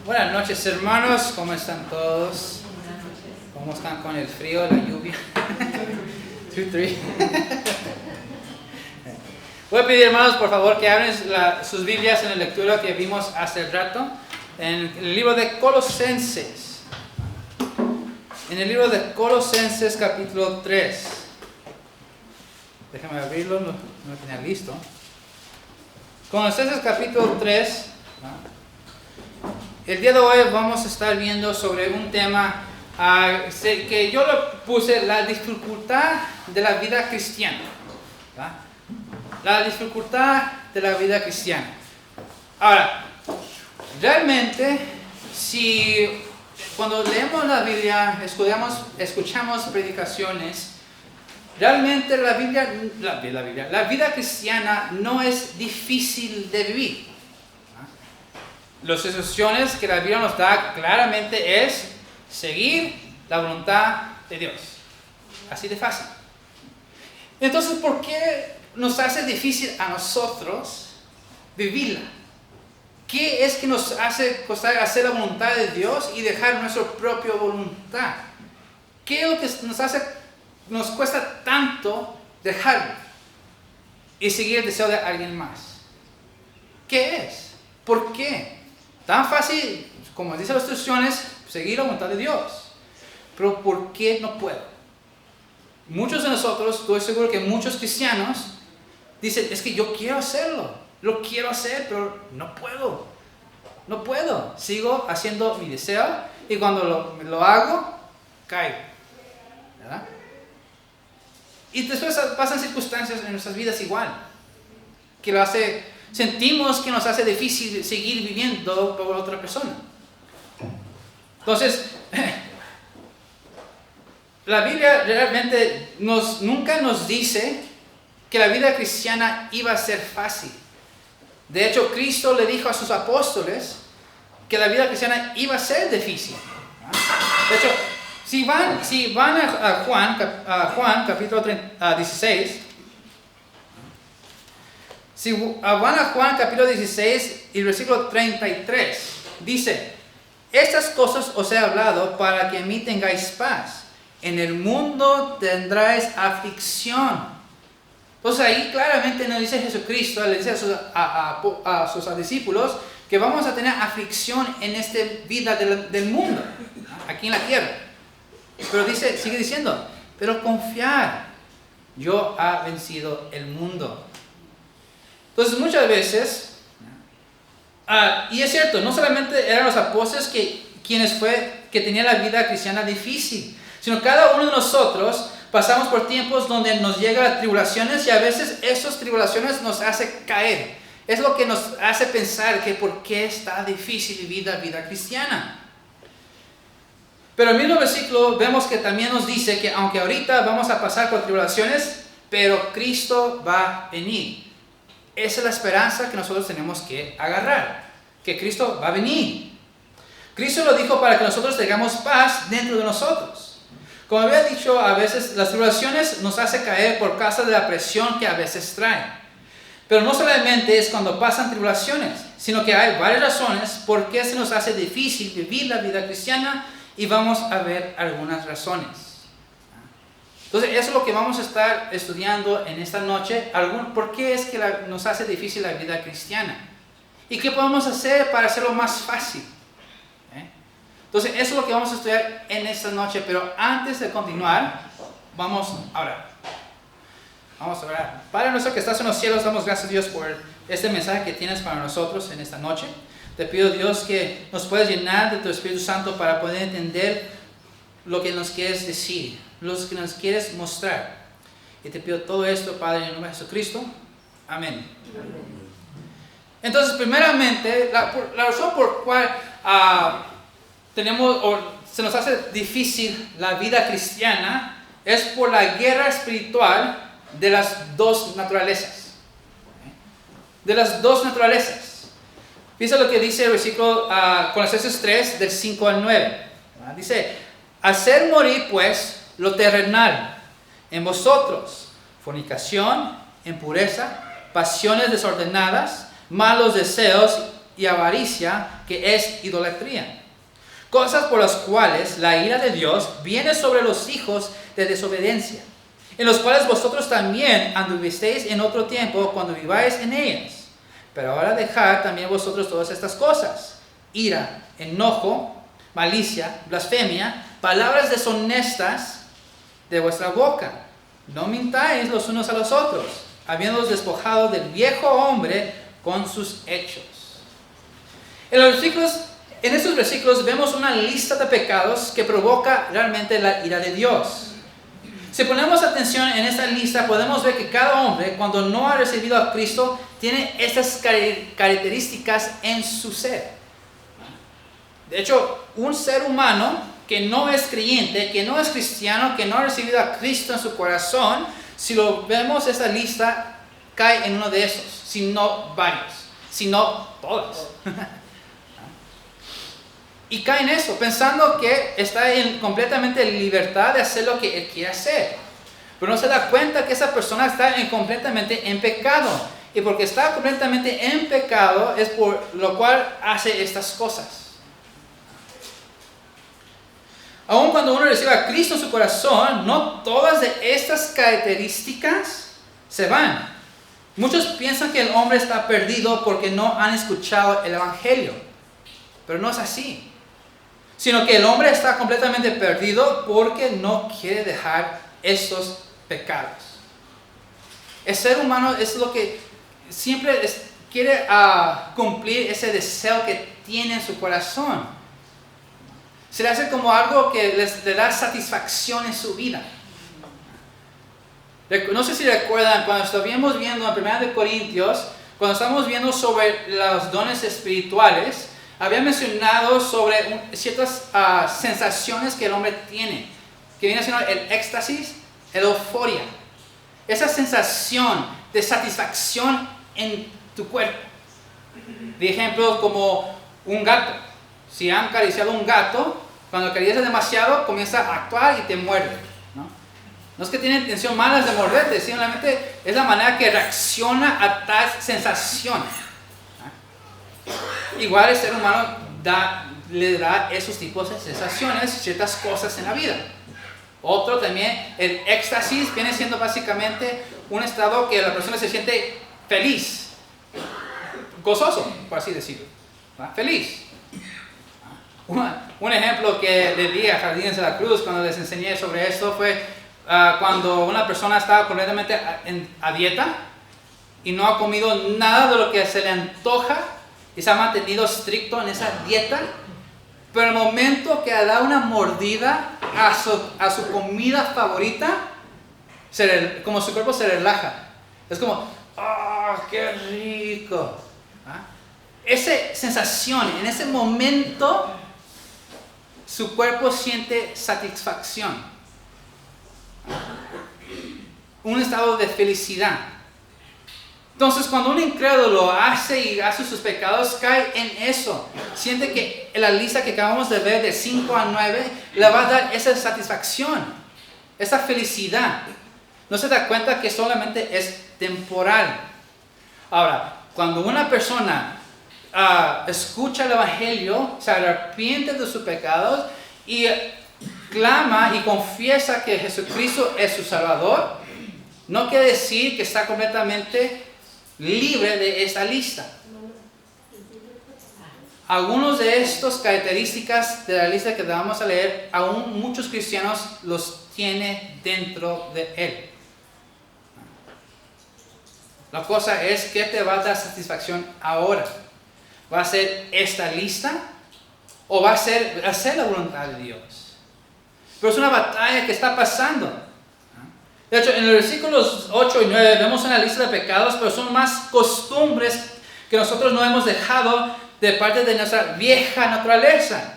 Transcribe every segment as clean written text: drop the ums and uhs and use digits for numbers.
Buenas noches, hermanos. ¿Cómo están todos? ¿Cómo están con el frío, la lluvia? 2, 3. Voy a pedir, hermanos, por favor, que abren sus Biblias en la lectura que vimos hace el rato, en el libro de Colosenses. En el libro de Colosenses, capítulo 3. Déjame abrirlo, no lo tenía listo. Colosenses, capítulo 3. El día de hoy vamos a estar viendo sobre un tema que yo lo puse, la dificultad de la vida cristiana. La dificultad de la vida cristiana. Ahora, realmente, si cuando leemos la Biblia, escuchamos predicaciones, realmente la vida cristiana no es difícil de vivir. Las instrucciones que la Biblia nos da claramente es seguir la voluntad de Dios. Así de fácil. Entonces, ¿por qué nos hace difícil a nosotros vivirla? ¿Qué es que nos hace costar hacer la voluntad de Dios y dejar nuestra propia voluntad? ¿Qué es lo que nos cuesta tanto dejarlo y seguir el deseo de alguien más? ¿Qué es? ¿Por qué? Tan fácil, como dicen las instrucciones, seguir la voluntad de Dios. Pero ¿por qué no puedo? Muchos de nosotros, estoy seguro que muchos cristianos dicen, es que yo quiero hacerlo, lo quiero hacer, pero no puedo. No puedo. Sigo haciendo mi deseo y cuando lo hago, caigo. ¿Verdad? Y después pasan circunstancias en nuestras vidas igual, que sentimos que nos hace difícil seguir viviendo por otra persona. Entonces, la Biblia realmente nunca nos dice que la vida cristiana iba a ser fácil. De hecho, Cristo le dijo a sus apóstoles que la vida cristiana iba a ser difícil. De hecho, si van a Juan capítulo 16, si van a Juan capítulo 16 y versículo 33, dice, estas cosas os he hablado para que en mí tengáis paz. En el mundo tendráis aflicción. Entonces ahí claramente nos dice Jesucristo, le dice a sus discípulos que vamos a tener aflicción en esta vida del mundo, aquí en la tierra. Pero sigue diciendo, pero confiad, yo he vencido el mundo. Entonces muchas veces, y es cierto, no solamente eran los apóstoles que tenían la vida cristiana difícil, sino cada uno de nosotros pasamos por tiempos donde nos llegan las tribulaciones y a veces esas tribulaciones nos hacen caer. Es lo que nos hace pensar que por qué está difícil vivir la vida cristiana. Pero en el mismo versículo vemos que también nos dice que aunque ahorita vamos a pasar por tribulaciones, pero Cristo va a venir. Esa es la esperanza que nosotros tenemos que agarrar, que Cristo va a venir. Cristo lo dijo para que nosotros tengamos paz dentro de nosotros. Como había dicho, a veces las tribulaciones nos hacen caer por causa de la presión que a veces traen. Pero no solamente es cuando pasan tribulaciones, sino que hay varias razones por qué se nos hace difícil vivir la vida cristiana y vamos a ver algunas razones. Entonces, eso es lo que vamos a estar estudiando en esta noche. ¿Por qué es que nos hace difícil la vida cristiana? ¿Y qué podemos hacer para hacerlo más fácil? Entonces, eso es lo que vamos a estudiar en esta noche. Pero antes de continuar, vamos a orar. Vamos a orar. Padre nuestro que estás en los cielos, damos gracias a Dios por este mensaje que tienes para nosotros en esta noche. Te pido, Dios, que nos puedas llenar de tu Espíritu Santo para poder entender lo que nos quieres decir, lo que nos quieres mostrar. Y te pido todo esto, Padre, en el nombre de Jesucristo. Amén. Entonces, primeramente, la razón por cual se nos hace difícil la vida cristiana es por la guerra espiritual de las dos naturalezas. De las dos naturalezas. Fíjense lo que dice el versículo Colosenses 3, del 5 al 9. Dice, hacer morir pues lo terrenal en vosotros, fornicación, impureza, pasiones desordenadas, malos deseos y avaricia, que es idolatría. Cosas por las cuales la ira de Dios viene sobre los hijos de desobediencia, en los cuales vosotros también anduvisteis en otro tiempo cuando viváis en ellas. Pero ahora dejad también vosotros todas estas cosas: ira, enojo, malicia, blasfemia, palabras deshonestas de vuestra boca. No mintáis los unos a los otros, habiéndoos despojado del viejo hombre con sus hechos. En estos versículos vemos una lista de pecados que provoca realmente la ira de Dios. Si ponemos atención en esta lista, podemos ver que cada hombre, cuando no ha recibido a Cristo, tiene estas características en su ser. De hecho, un ser humano que no es creyente, que no es cristiano, que no ha recibido a Cristo en su corazón, si lo vemos esta lista, cae en uno de esos, si no varios, si no todos. Y cae en eso, pensando que está completamente en libertad de hacer lo que él quiere hacer. Pero no se da cuenta que esa persona está completamente en pecado. Y porque está completamente en pecado es por lo cual hace estas cosas. Aun cuando uno recibe a Cristo en su corazón, no todas de estas características se van. Muchos piensan que el hombre está perdido porque no han escuchado el Evangelio. Pero no es así. Sino que el hombre está completamente perdido porque no quiere dejar estos pecados. El ser humano es lo que siempre quiere cumplir ese deseo que tiene en su corazón. Se le hace como algo que le da satisfacción en su vida. No sé si recuerdan, cuando estuvimos viendo en 1 Corintios, cuando estamos viendo sobre los dones espirituales, había mencionado sobre ciertas sensaciones que el hombre tiene, que viene siendo el éxtasis, la euforia. Esa sensación de satisfacción en tu cuerpo. De ejemplo, como un gato. Si han acariciado un gato, cuando acaricias demasiado, comienza a actuar y te muerde. No es que tiene intención mala de morderte, simplemente es la manera que reacciona a tal sensación. Igual el ser humano le da esos tipos de sensaciones, ciertas cosas en la vida. Otro también, el éxtasis viene siendo básicamente un estado que la persona se siente feliz, gozoso, por así decirlo, ¿verdad? Feliz. Un ejemplo que le di a Jardines de la Cruz cuando les enseñé sobre esto fue cuando una persona estaba completamente a dieta y no ha comido nada de lo que se le antoja y se ha mantenido estricto en esa dieta, pero el momento que da una mordida a su comida favorita, como su cuerpo se relaja. Es como, ¡ah, qué rico! Esa sensación, en ese momento, su cuerpo siente satisfacción. Un estado de felicidad. Entonces, cuando un incrédulo hace sus pecados, cae en eso. Siente que la lista que acabamos de ver de 5 a 9 le va a dar esa satisfacción, esa felicidad. No se da cuenta que solamente es temporal. Ahora, cuando una persona escucha el Evangelio, se arrepiente de sus pecados y clama y confiesa que Jesucristo es su Salvador, no quiere decir que está completamente libre de esta lista. Algunos de estas características de la lista que vamos a leer, aún muchos cristianos los tienen dentro de él. La cosa es que te va a dar satisfacción ahora. ¿Va a ser esta lista o va a ser hacer la voluntad de Dios? Pero es una batalla que está pasando. De hecho, en los versículos 8 y 9 vemos una lista de pecados, pero son más costumbres que nosotros no hemos dejado de parte de nuestra vieja naturaleza.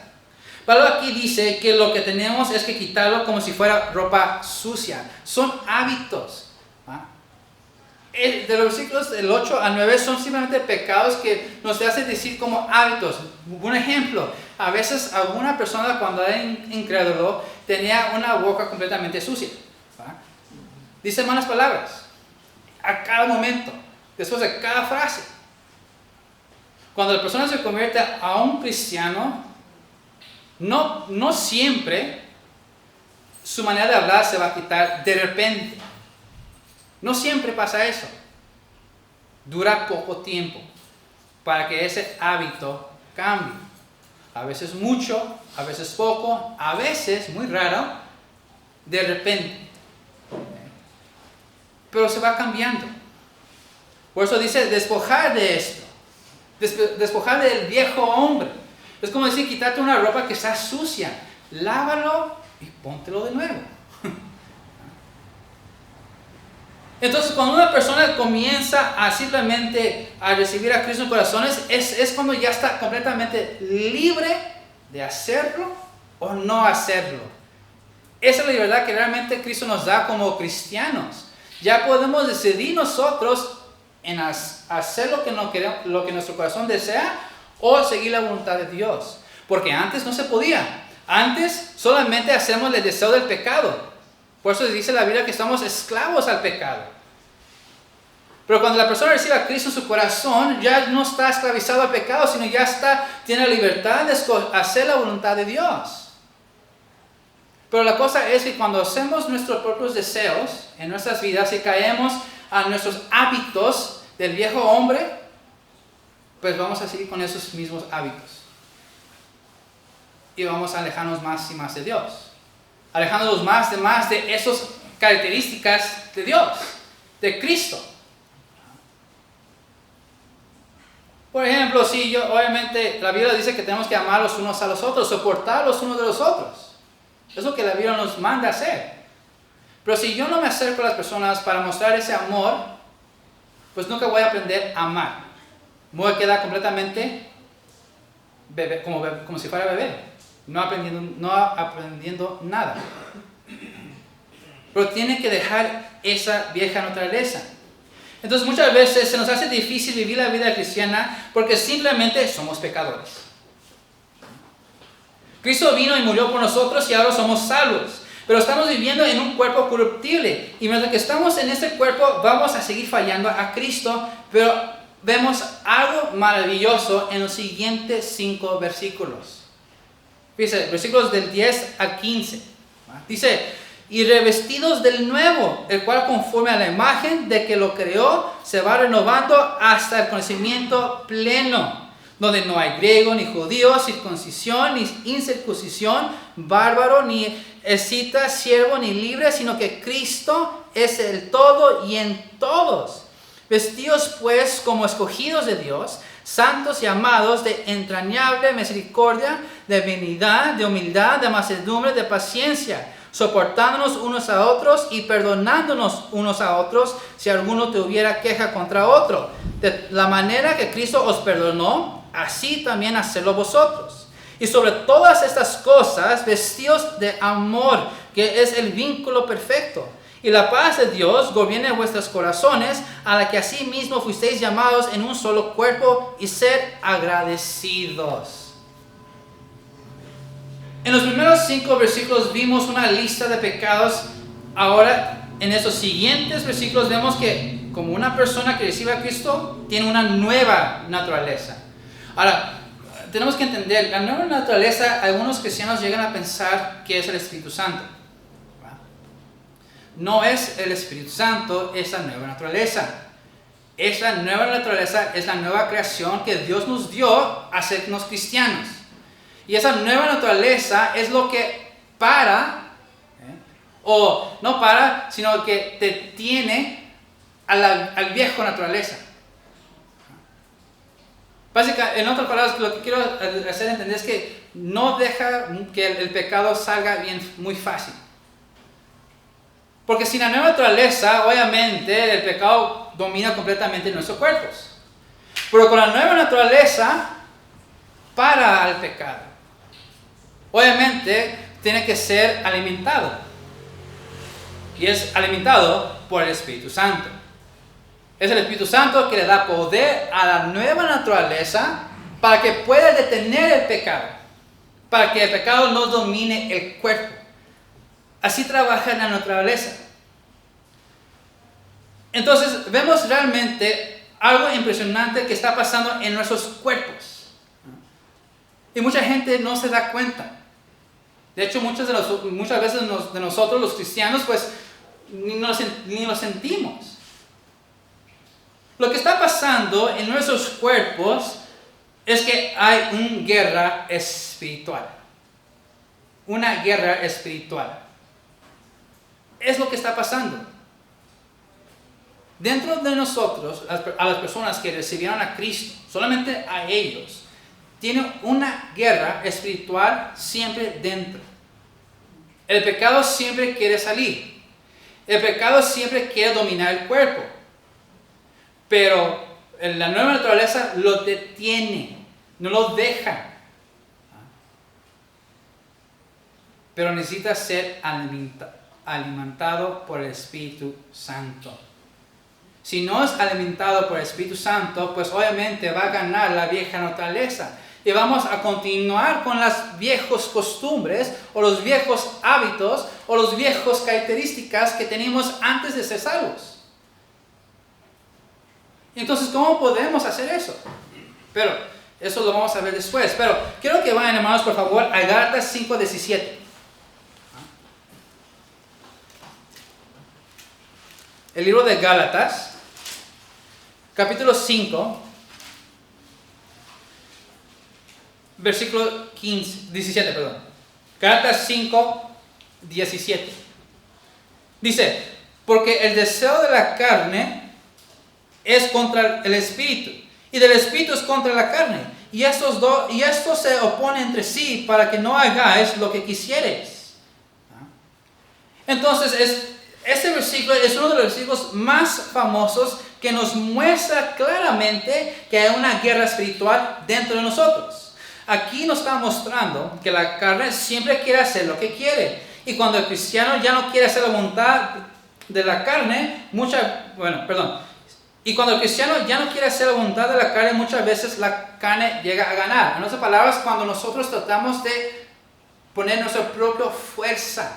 Pablo aquí dice que lo que tenemos es que quitarlo como si fuera ropa sucia. Son hábitos. De los versículos del 8 al 9 son simplemente pecados que nos hacen decir como hábitos. Un ejemplo, a veces alguna persona cuando era incrédulo tenía una boca completamente sucia. Dice malas palabras a cada momento, después de cada frase. cuando la persona se convierte a un cristiano, no siempre su manera de hablar se va a quitar de repente. No siempre pasa eso. Dura poco tiempo para que ese hábito cambie. A veces mucho, a veces poco, a veces, muy raro, de repente. Pero se va cambiando. Por eso dice despojar de esto. Despojar del viejo hombre. Es como decir, quitarte una ropa que está sucia. Lávalo y póntelo de nuevo. Entonces, cuando una persona comienza a simplemente a recibir a Cristo en corazones, es cuando ya está completamente libre de hacerlo o no hacerlo. Esa es la libertad que realmente Cristo nos da como cristianos. Ya podemos decidir nosotros en hacer lo que nuestro corazón desea o seguir la voluntad de Dios. Porque antes no se podía. Antes solamente hacemos el deseo del pecado. Por eso dice la Biblia que estamos esclavos al pecado. Pero cuando la persona recibe a Cristo en su corazón, ya no está esclavizado al pecado, sino ya tiene la libertad de hacer la voluntad de Dios. Pero la cosa es que cuando hacemos nuestros propios deseos en nuestras vidas y caemos a nuestros hábitos del viejo hombre, pues vamos a seguir con esos mismos hábitos. Y vamos a alejarnos más y más de Dios. Alejándonos más de esas características de Dios, de Cristo. Por ejemplo, obviamente la Biblia dice que tenemos que amar los unos a los otros, soportar los unos de los otros. Es lo que la Biblia nos manda hacer. Pero si yo no me acerco a las personas para mostrar ese amor, pues nunca voy a aprender a amar. Me voy a quedar completamente bebé, como si fuera bebé, no aprendiendo nada. Pero tiene que dejar esa vieja naturaleza. Entonces muchas veces se nos hace difícil vivir la vida cristiana porque simplemente somos pecadores. Cristo vino y murió por nosotros y ahora somos salvos. Pero estamos viviendo en un cuerpo corruptible. Y mientras que estamos en este cuerpo vamos a seguir fallando a Cristo. Pero vemos algo maravilloso en los siguientes 5 versículos. Fíjense, versículos del 10 al 15. Dice: y revestidos del nuevo, el cual conforme a la imagen de que lo creó, se va renovando hasta el conocimiento pleno, donde no hay griego ni judío, circuncisión ni incircuncisión, bárbaro ni escita, siervo ni libre, sino que Cristo es el todo y en todos. Vestidos pues como escogidos de Dios, santos y amados, de entrañable misericordia, de benignidad, de humildad, de mansedumbre, de paciencia, soportándonos unos a otros y perdonándonos unos a otros si alguno tuviera queja contra otro. De la manera que Cristo os perdonó, así también hacedlo vosotros. Y sobre todas estas cosas, vestidos de amor, que es el vínculo perfecto. Y la paz de Dios gobierne vuestros corazones, a la que asimismo fuisteis llamados en un solo cuerpo, y ser agradecidos. En los primeros 5 versículos vimos una lista de pecados. Ahora, en estos siguientes versículos vemos que como una persona que recibe a Cristo, tiene una nueva naturaleza. Ahora, tenemos que entender, la nueva naturaleza, algunos cristianos llegan a pensar que es el Espíritu Santo. No es el Espíritu Santo, es la nueva naturaleza. Esa nueva naturaleza es la nueva creación que Dios nos dio a hacernos cristianos. Y esa nueva naturaleza es lo que o no para, sino que te tiene al viejo naturaleza. Básicamente, en otras palabras, lo que quiero hacer entender es que no deja que el pecado salga muy fácil. Porque sin la nueva naturaleza, obviamente, el pecado domina completamente nuestros cuerpos. Pero con la nueva naturaleza, para el pecado. Obviamente, tiene que ser alimentado. Y es alimentado por el Espíritu Santo. Es el Espíritu Santo que le da poder a la nueva naturaleza para que pueda detener el pecado. Para que el pecado no domine el cuerpo. Así trabaja la naturaleza. Entonces, vemos realmente algo impresionante que está pasando en nuestros cuerpos. Y mucha gente no se da cuenta. De hecho, muchas veces de nosotros los cristianos, pues, ni lo sentimos. Lo que está pasando en nuestros cuerpos es que hay una guerra espiritual. Una guerra espiritual. Es lo que está pasando. Dentro de nosotros, a las personas que recibieron a Cristo, solamente a ellos, tienen una guerra espiritual siempre dentro. El pecado siempre quiere salir. El pecado siempre quiere dominar el cuerpo. Pero la nueva naturaleza lo detiene, no lo deja. Pero necesita ser alimentado por el Espíritu Santo. Si no es alimentado por el Espíritu Santo, pues obviamente va a ganar la vieja naturaleza. Y vamos a continuar con las viejas costumbres, o los viejos hábitos, o las viejas características que teníamos antes de ser salvos. Entonces, ¿cómo podemos hacer eso? Pero eso lo vamos a ver después. Pero quiero que vayan, hermanos, por favor, a Gálatas 5:17. El libro de Gálatas, capítulo 5, versículo 17, perdón. Gálatas 5:17. Dice, porque el deseo de la carne es contra el espíritu, y del espíritu es contra la carne, y estos se oponen entre sí para que no hagáis lo que quisierais. Entonces, este versículo es uno de los versículos más famosos que nos muestra claramente que hay una guerra espiritual dentro de nosotros. Aquí nos está mostrando que la carne siempre quiere hacer lo que quiere, y cuando el cristiano ya no quiere hacer la voluntad de la carne, y cuando el cristiano ya no quiere hacer la voluntad de la carne, muchas veces la carne llega a ganar. En otras palabras, cuando nosotros tratamos de poner nuestra propia fuerza.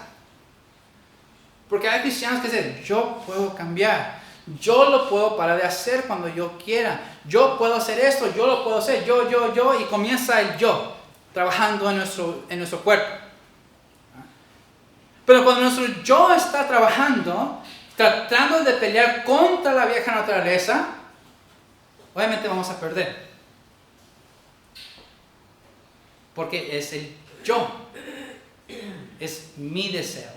Porque hay cristianos que dicen, yo puedo cambiar. Yo lo puedo parar de hacer cuando yo quiera. Yo puedo hacer esto, yo lo puedo hacer. Yo. Y comienza el yo trabajando en nuestro cuerpo. Pero cuando nuestro yo está trabajando, tratando de pelear contra la vieja naturaleza, obviamente vamos a perder. Porque es el yo. Es mi deseo.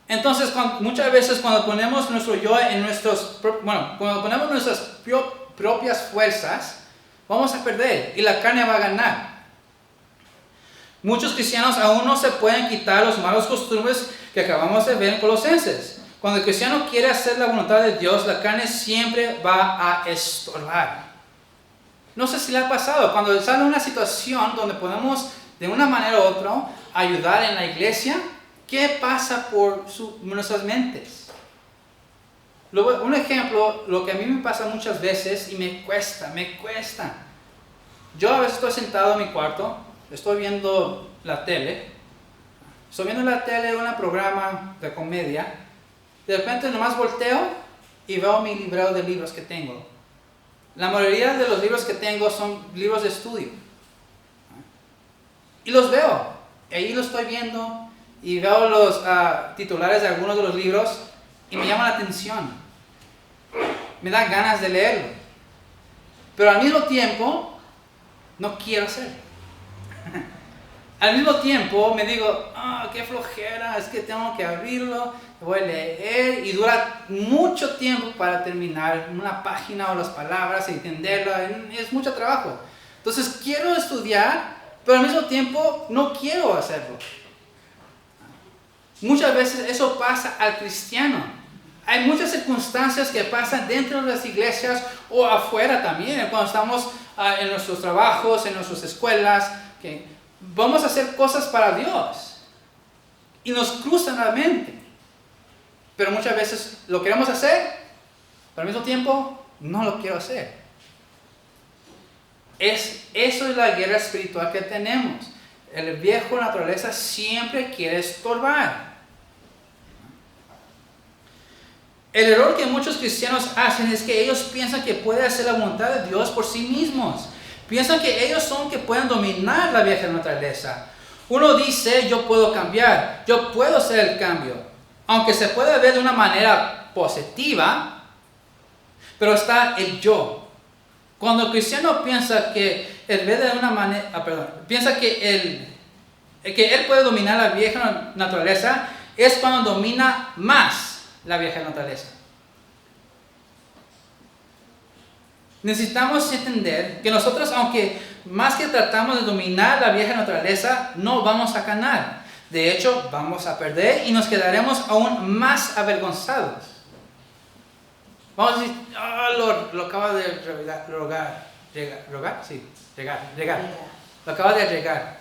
Entonces, muchas veces cuando ponemos nuestro yo cuando ponemos nuestras propias fuerzas, vamos a perder y la carne va a ganar. Muchos cristianos aún no se pueden quitar los malos costumbres que acabamos de ver en Colosenses. Cuando el cristiano quiere hacer la voluntad de Dios, la carne siempre va a estorbar. No sé si le ha pasado, cuando sale una situación donde podemos de una manera u otra ayudar en la iglesia, ¿qué pasa por nuestras mentes? Un ejemplo, lo que a mí me pasa muchas veces y me cuesta. Yo a veces estoy sentado en mi cuarto, estoy viendo la tele, un programa de comedia, de repente nomás volteo y veo mi librero de libros que tengo. La mayoría de los libros que tengo son libros de estudio. Y los veo, y ahí los estoy viendo, y veo los titulares de algunos de los libros, y me llama la atención. Me da ganas de leerlo. Pero al mismo tiempo, no quiero hacerlo. Al mismo tiempo me digo, qué flojera, es que tengo que abrirlo, voy a leer y dura mucho tiempo para terminar una página o las palabras y entenderla, es mucho trabajo. Entonces quiero estudiar, pero al mismo tiempo no quiero hacerlo. Muchas veces eso pasa al cristiano. Hay muchas circunstancias que pasan dentro de las iglesias o afuera también, cuando estamos en nuestros trabajos, en nuestras escuelas, que vamos a hacer cosas para Dios y nos cruzan la mente, pero muchas veces lo queremos hacer, pero al mismo tiempo no lo quiero hacer. Eso es la guerra espiritual que tenemos. El viejo naturaleza siempre quiere estorbar. El error que muchos cristianos hacen es que ellos piensan que pueden hacer la voluntad de Dios por sí mismos. Piensan que ellos son que pueden dominar la vieja naturaleza. Uno dice, yo puedo cambiar, yo puedo hacer el cambio. Aunque se puede ver de una manera positiva, pero está el yo. Cuando el cristiano piensa que él ve de una manera, piensa que él puede dominar la vieja naturaleza, es cuando domina más la vieja naturaleza. Necesitamos entender que nosotros, aunque más que tratamos de dominar la vieja naturaleza, no vamos a ganar. De hecho, vamos a perder y nos quedaremos aún más avergonzados. Vamos a decir, lo acaba de regar. Lo acaba de regar.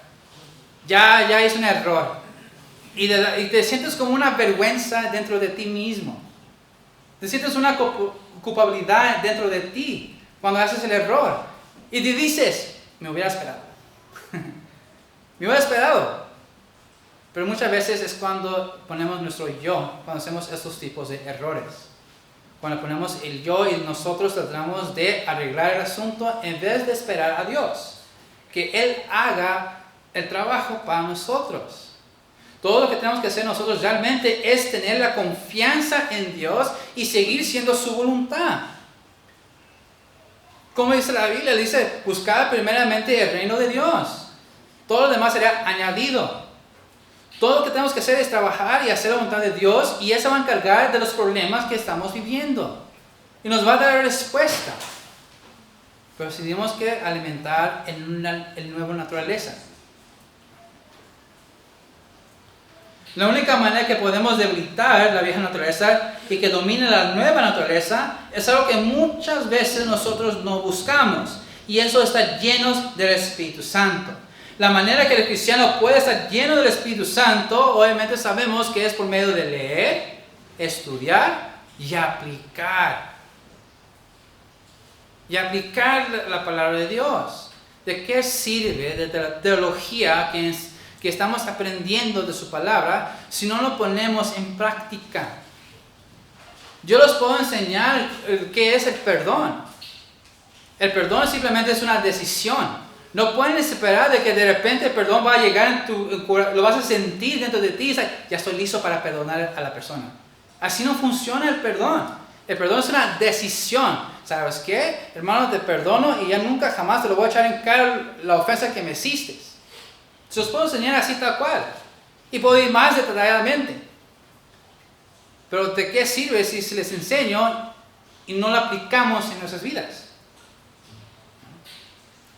Ya es un error. Y te sientes como una vergüenza dentro de ti mismo. Te sientes una culpabilidad dentro de ti cuando haces el error. Y te dices, me hubiera esperado. Me hubiera esperado. Pero muchas veces es cuando ponemos nuestro yo, cuando hacemos estos tipos de errores. Cuando ponemos el yo y nosotros tratamos de arreglar el asunto en vez de esperar a Dios. Que Él haga el trabajo para nosotros. Todo lo que tenemos que hacer nosotros realmente es tener la confianza en Dios y seguir siendo su voluntad. Como dice la Biblia, dice, buscar primeramente el reino de Dios. Todo lo demás será añadido. Todo lo que tenemos que hacer es trabajar y hacer la voluntad de Dios, y eso va a encargar de los problemas que estamos viviendo. Y nos va a dar respuesta. Pero tenemos que alimentar el nuevo naturaleza. La única manera que podemos debilitar la vieja naturaleza y que domine la nueva naturaleza es algo que muchas veces nosotros no buscamos, y eso está lleno del Espíritu Santo. La manera que el cristiano puede estar lleno del Espíritu Santo, obviamente sabemos que es por medio de leer, estudiar y aplicar. Y aplicar la palabra de Dios. ¿De qué sirve de la teología que estamos aprendiendo de su palabra si no lo ponemos en práctica? Yo les puedo enseñar qué es el perdón. El perdón simplemente es una decisión. No pueden esperar de que de repente el perdón va a llegar lo vas a sentir dentro de ti y ya estoy listo para perdonar a la persona. Así no funciona el perdón. El perdón es una decisión. ¿Sabes qué? Hermano, te perdono y ya nunca jamás te lo voy a echar en cara la ofensa que me hiciste. Se los puedo enseñar así tal cual. Y puedo ir más detalladamente. Pero ¿de qué sirve si se les enseño y no lo aplicamos en nuestras vidas?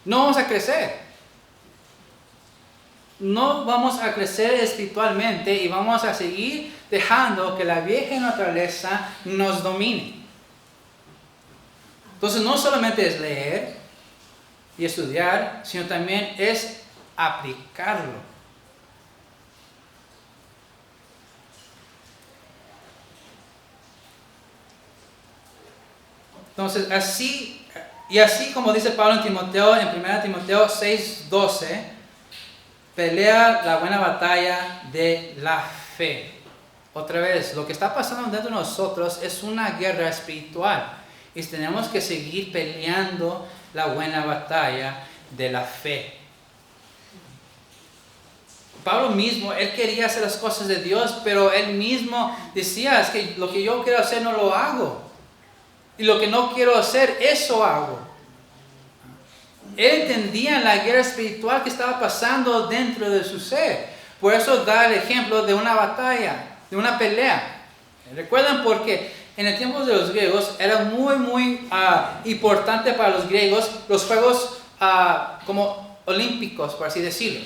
No vamos a crecer. No vamos a crecer espiritualmente y vamos a seguir dejando que la vieja naturaleza nos domine. Entonces no solamente es leer y estudiar, sino también es aplicarlo. Entonces así como dice Pablo en Timoteo, en 1 Timoteo 6:12, pelea la buena batalla de la fe. Otra vez, lo que está pasando dentro de nosotros es una guerra espiritual. Y tenemos que seguir peleando la buena batalla de la fe. Pablo mismo, él quería hacer las cosas de Dios, pero él mismo decía, es que lo que yo quiero hacer no lo hago. Y lo que no quiero hacer, eso hago. Él entendía la guerra espiritual que estaba pasando dentro de su ser. Por eso da el ejemplo de una batalla, de una pelea. ¿Recuerdan? Porque en el tiempo de los griegos era muy importante para los griegos los juegos como olímpicos, por así decirlo.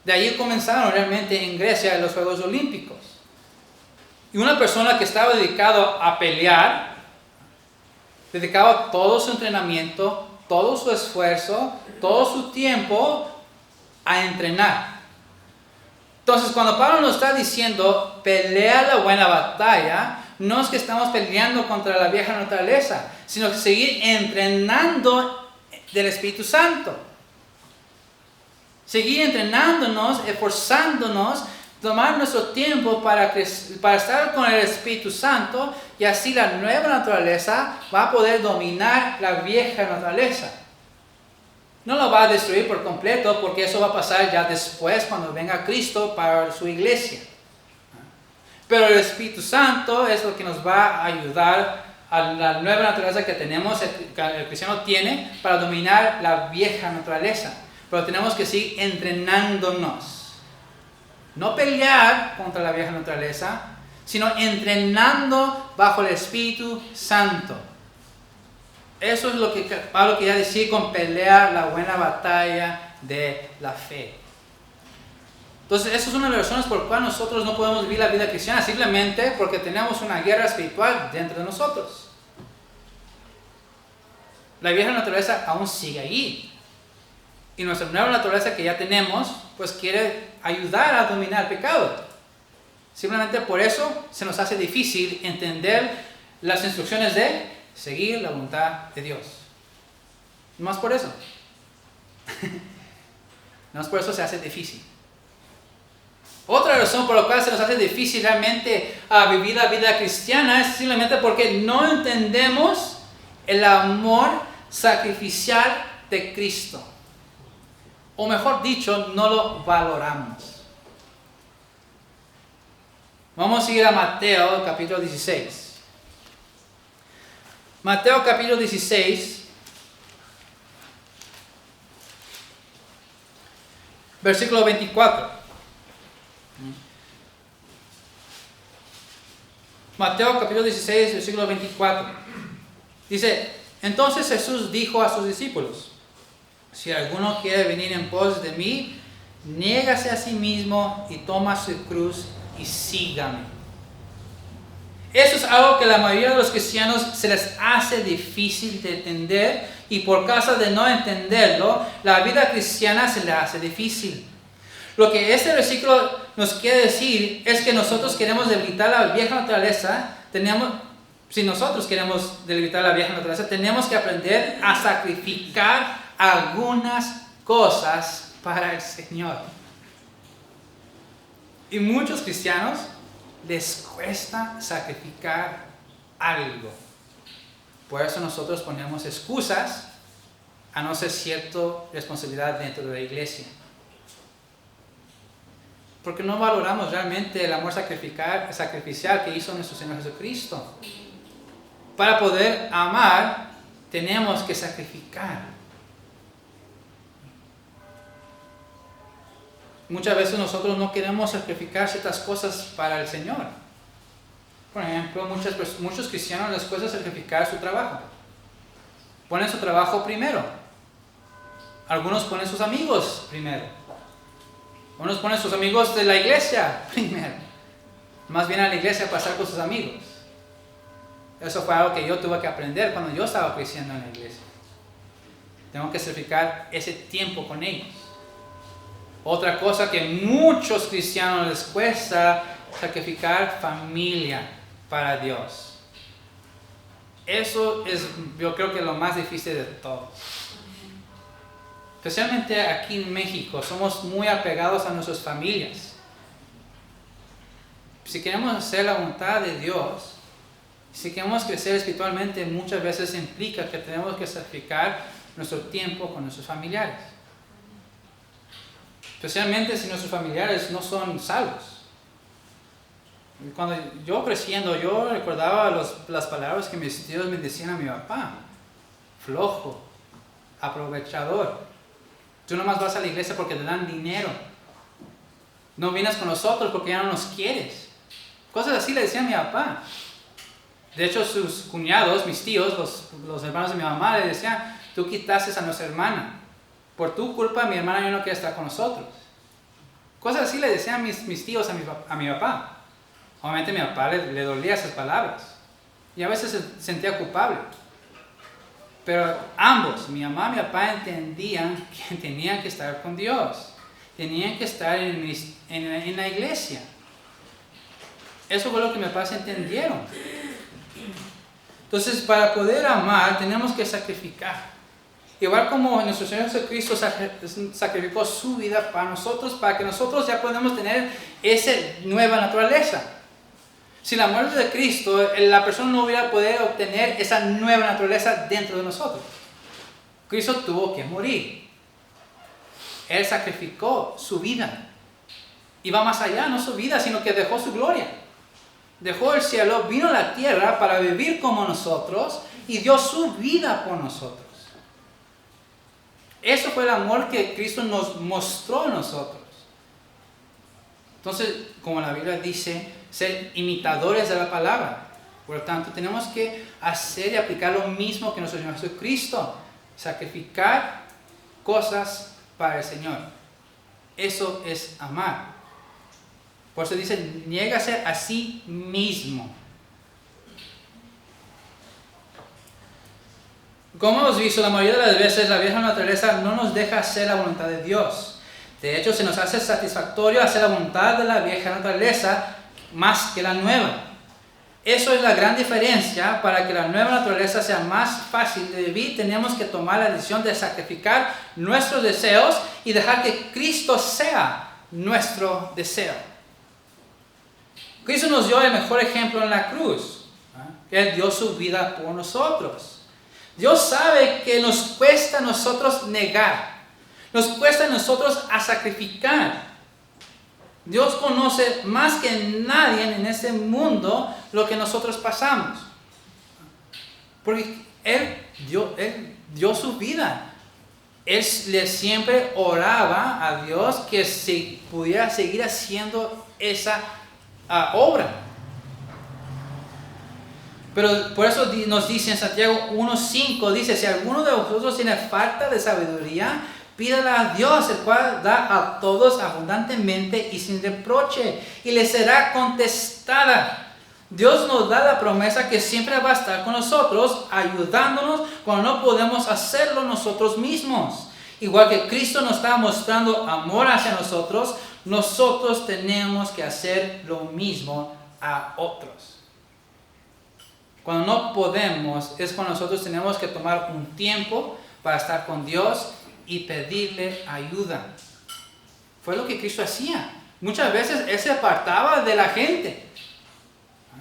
De ahí comenzaron realmente en Grecia los Juegos Olímpicos. Y una persona que estaba dedicado a pelear, dedicaba todo su entrenamiento, todo su esfuerzo, todo su tiempo a entrenar. Entonces, cuando Pablo nos está diciendo, pelea la buena batalla, no es que estamos peleando contra la vieja naturaleza, sino que seguir entrenando del Espíritu Santo. Seguir entrenándonos, esforzándonos tomar nuestro tiempo para estar con el Espíritu Santo, y así la nueva naturaleza va a poder dominar la vieja naturaleza. No lo va a destruir por completo, porque eso va a pasar ya después cuando venga Cristo para su iglesia. Pero el Espíritu Santo es lo que nos va a ayudar a la nueva naturaleza que tenemos, que el cristiano tiene, para dominar la vieja naturaleza. Pero tenemos que seguir entrenándonos. No pelear contra la vieja naturaleza, sino entrenando bajo el Espíritu Santo. Eso es lo que Pablo quería decir con pelear la buena batalla de la fe. Entonces, esa es una de las razones por las cuales nosotros no podemos vivir la vida cristiana, simplemente porque tenemos una guerra espiritual dentro de nosotros. La vieja naturaleza aún sigue ahí. Y nuestra nueva naturaleza que ya tenemos, pues quiere ayudar a dominar el pecado. Simplemente por eso se nos hace difícil entender las instrucciones de seguir la voluntad de Dios. No más por eso. No más por eso se hace difícil. Otra razón por la cual se nos hace difícil realmente vivir la vida cristiana es simplemente porque no entendemos el amor sacrificial de Cristo. O mejor dicho, no lo valoramos. Vamos a ir a Mateo capítulo 16. Mateo capítulo 16, versículo 24. Mateo capítulo 16, versículo 24. Dice, entonces Jesús dijo a sus discípulos: si alguno quiere venir en pos de mí, niégase a sí mismo y toma su cruz y sígame. Eso es algo que la mayoría de los cristianos se les hace difícil de entender, y por causa de no entenderlo, la vida cristiana se les hace difícil. Lo que este versículo nos quiere decir es que nosotros queremos debilitar la vieja naturaleza. Si nosotros queremos debilitar la vieja naturaleza, tenemos que aprender a sacrificar algunas cosas para el Señor. Y muchos cristianos les cuesta sacrificar algo. Por eso nosotros ponemos excusas a no ser cierta responsabilidad dentro de la iglesia. Porque no valoramos realmente el amor sacrificial que hizo nuestro Señor Jesucristo. Para poder amar, tenemos que sacrificar. Muchas veces nosotros no queremos sacrificar ciertas cosas para el Señor. Por ejemplo, muchos cristianos les cuesta sacrificar su trabajo. Ponen su trabajo primero. Algunos ponen sus amigos primero. Unos ponen sus amigos de la iglesia primero. Más bien a la iglesia a pasar con sus amigos. Eso fue algo que yo tuve que aprender cuando yo estaba creciendo en la iglesia. Tengo que sacrificar ese tiempo con ellos. Otra cosa que muchos cristianos les cuesta, sacrificar familia para Dios. Eso es, yo creo que lo más difícil de todo. Especialmente aquí en México, somos muy apegados a nuestras familias. Si queremos hacer la voluntad de Dios, si queremos crecer espiritualmente, muchas veces implica que tenemos que sacrificar nuestro tiempo con nuestros familiares. Especialmente si nuestros familiares no son salvos. Cuando yo creciendo, yo recordaba las palabras que mis tíos me decían a mi papá. Flojo, aprovechador. Tú nomás vas a la iglesia porque te dan dinero. No vienes con nosotros porque ya no nos quieres. Cosas así le decían a mi papá. De hecho, sus cuñados, mis tíos, los hermanos de mi mamá, le decían: tú quitaste a nuestra hermana. Por tu culpa, mi hermana ya no quiere estar con nosotros. Cosas así le decían mis tíos a mi papá. Obviamente a mi papá le dolía esas palabras. Y a veces se sentía culpable. Pero ambos, mi mamá y mi papá, entendían que tenían que estar con Dios. Tenían que estar en la iglesia. Eso fue lo que mis papás entendieron. Entonces, para poder amar, tenemos que sacrificar. igual como nuestro Señor Jesucristo sacrificó su vida para nosotros, para que nosotros ya podamos tener esa nueva naturaleza. Sin la muerte de Cristo, la persona no hubiera podido obtener esa nueva naturaleza dentro de nosotros. Cristo tuvo que morir. Él sacrificó su vida. Y va más allá, no su vida, sino que dejó su gloria. Dejó el cielo, vino a la tierra para vivir como nosotros y dio su vida por nosotros. Eso fue el amor que Cristo nos mostró a nosotros. Entonces, como la Biblia dice, ser imitadores de la palabra. Por lo tanto, tenemos que hacer y aplicar lo mismo que nuestro Señor Jesucristo. Sacrificar cosas para el Señor. Eso es amar. Por eso dice, niégase a sí mismo. Como hemos visto, la mayoría de las veces la vieja naturaleza no nos deja hacer la voluntad de Dios. De hecho, se nos hace satisfactorio hacer la voluntad de la vieja naturaleza más que la nueva. Eso es la gran diferencia. Para que la nueva naturaleza sea más fácil de vivir, tenemos que tomar la decisión de sacrificar nuestros deseos y dejar que Cristo sea nuestro deseo. Cristo nos dio el mejor ejemplo en la cruz. Él dio su vida por nosotros. Dios sabe que nos cuesta a nosotros negar. Nos cuesta a nosotros a sacrificar. Dios conoce más que nadie en este mundo lo que nosotros pasamos. Porque Él dio su vida. Él siempre oraba a Dios que se pudiera seguir haciendo esa obra. Pero por eso nos dice en Santiago 1:5, dice, si alguno de vosotros tiene falta de sabiduría, pídala a Dios, el cual da a todos abundantemente y sin reproche, y le será contestada. Dios nos da la promesa que siempre va a estar con nosotros, ayudándonos cuando no podemos hacerlo nosotros mismos. Igual que Cristo nos está mostrando amor hacia nosotros, nosotros tenemos que hacer lo mismo a otros. Cuando no podemos, es cuando nosotros tenemos que tomar un tiempo para estar con Dios y pedirle ayuda. Fue lo que Cristo hacía. Muchas veces Él se apartaba de la gente.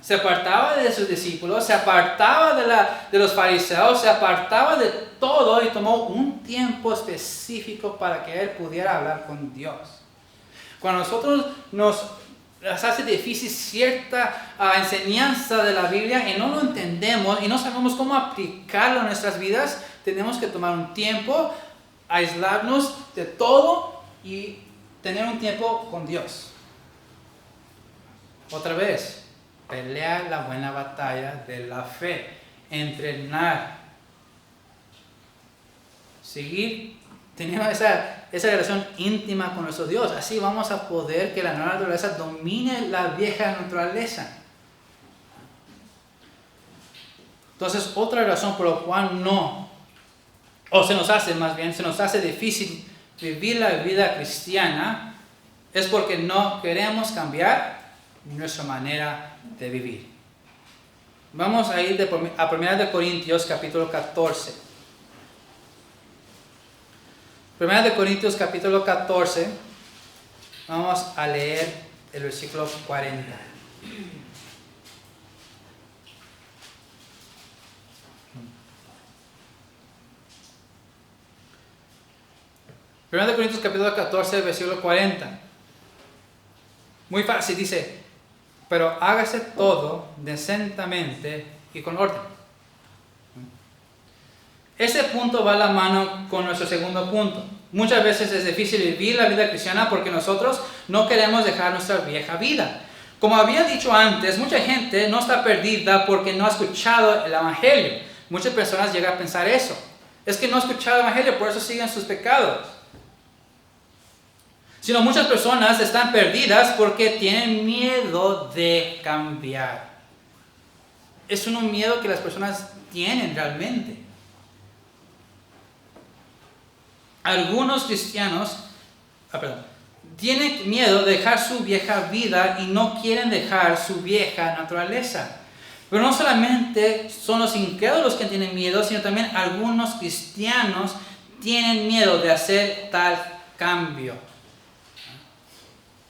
Se apartaba de sus discípulos, se apartaba de los fariseos, se apartaba de todo y tomó un tiempo específico para que Él pudiera hablar con Dios. Cuando nosotros nos hace difícil cierta enseñanza de la Biblia y no lo entendemos y no sabemos cómo aplicarlo en nuestras vidas, tenemos que tomar un tiempo, aislarnos de todo y tener un tiempo con Dios. Otra vez, pelear la buena batalla de la fe, entrenar, seguir teniendo esa relación íntima con nuestro Dios. Así vamos a poder que la nueva naturaleza domine la vieja naturaleza. Entonces, otra razón por la cual se nos hace difícil vivir la vida cristiana es porque no queremos cambiar nuestra manera de vivir. Vamos a ir a 1 Corintios capítulo 14. 1 Corintios capítulo 14, vamos a leer el versículo 40. Primero de Corintios capítulo 14, versículo 40. Muy fácil, dice, pero hágase todo decentemente y con orden. Este punto va a la mano con nuestro segundo punto. Muchas veces es difícil vivir la vida cristiana porque nosotros no queremos dejar nuestra vieja vida. Como había dicho antes, mucha gente no está perdida porque no ha escuchado el Evangelio. Muchas personas llegan a pensar eso. Es que no ha escuchado el Evangelio, por eso siguen sus pecados. Sino muchas personas están perdidas porque tienen miedo de cambiar. Es un miedo que las personas tienen realmente. Algunos cristianos tienen miedo de dejar su vieja vida y no quieren dejar su vieja naturaleza. Pero no solamente son los incrédulos que tienen miedo, sino también algunos cristianos tienen miedo de hacer tal cambio.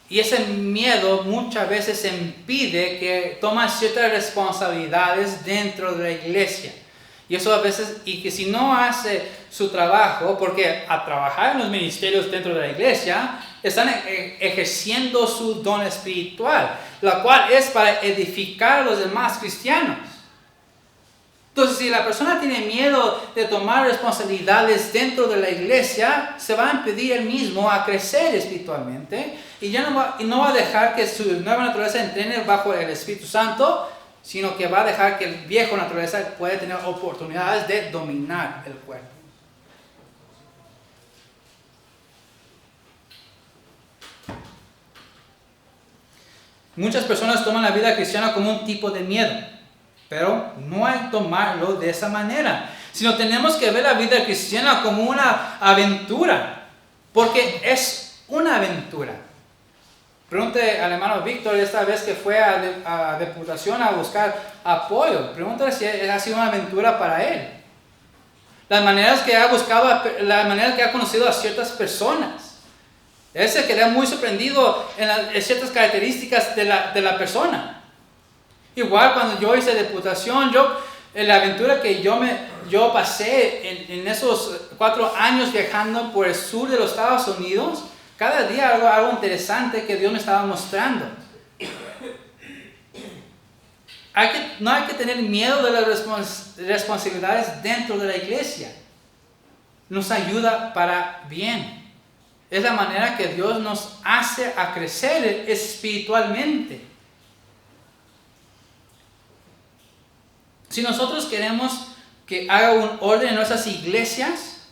Y ese miedo muchas veces impide que tomen ciertas responsabilidades dentro de la iglesia. Y eso a veces, y que si no hace su trabajo, porque a trabajar en los ministerios dentro de la iglesia, están ejerciendo su don espiritual, la cual es para edificar a los demás cristianos. Entonces, si la persona tiene miedo de tomar responsabilidades dentro de la iglesia, se va a impedir él mismo a crecer espiritualmente y ya no va a dejar que su nueva naturaleza entrene bajo el Espíritu Santo, sino que va a dejar que el viejo naturaleza pueda tener oportunidades de dominar el cuerpo. Muchas personas toman la vida cristiana como un tipo de miedo. Pero no hay que tomarlo de esa manera, sino tenemos que ver la vida cristiana como una aventura, porque es una aventura. Pregunte al hermano Víctor esta vez que fue a Deputación a buscar apoyo, pregúntale si ha sido una aventura para él. Las maneras que ha buscado, la manera que ha conocido a ciertas personas. Él se queda muy sorprendido en ciertas características de la persona. Igual cuando yo hice Deputación, la aventura que yo pasé en esos 4 años viajando por el sur de los Estados Unidos, cada día algo interesante que Dios me estaba mostrando. No hay que tener miedo de las responsabilidades dentro de la iglesia. Nos ayuda para bien. Es la manera que Dios nos hace a crecer espiritualmente. Si nosotros queremos que haga un orden en nuestras iglesias,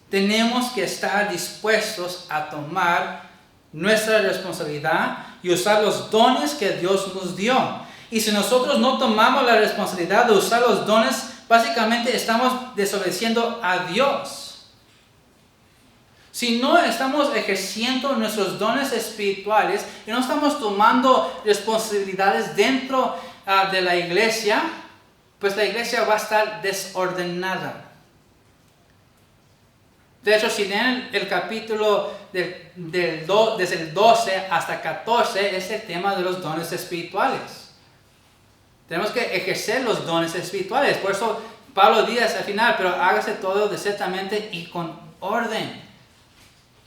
tenemos que estar dispuestos a tomar nuestra responsabilidad y usar los dones que Dios nos dio. Y si nosotros no tomamos la responsabilidad de usar los dones, básicamente estamos desobedeciendo a Dios. Si no estamos ejerciendo nuestros dones espirituales y no estamos tomando responsabilidades dentro de la iglesia, pues la iglesia va a estar desordenada. De hecho, si leen el capítulo desde el 12 hasta 14, es el tema de los dones espirituales. Tenemos que ejercer los dones espirituales. Por eso Pablo dice al final, pero hágase todo decentemente y con orden.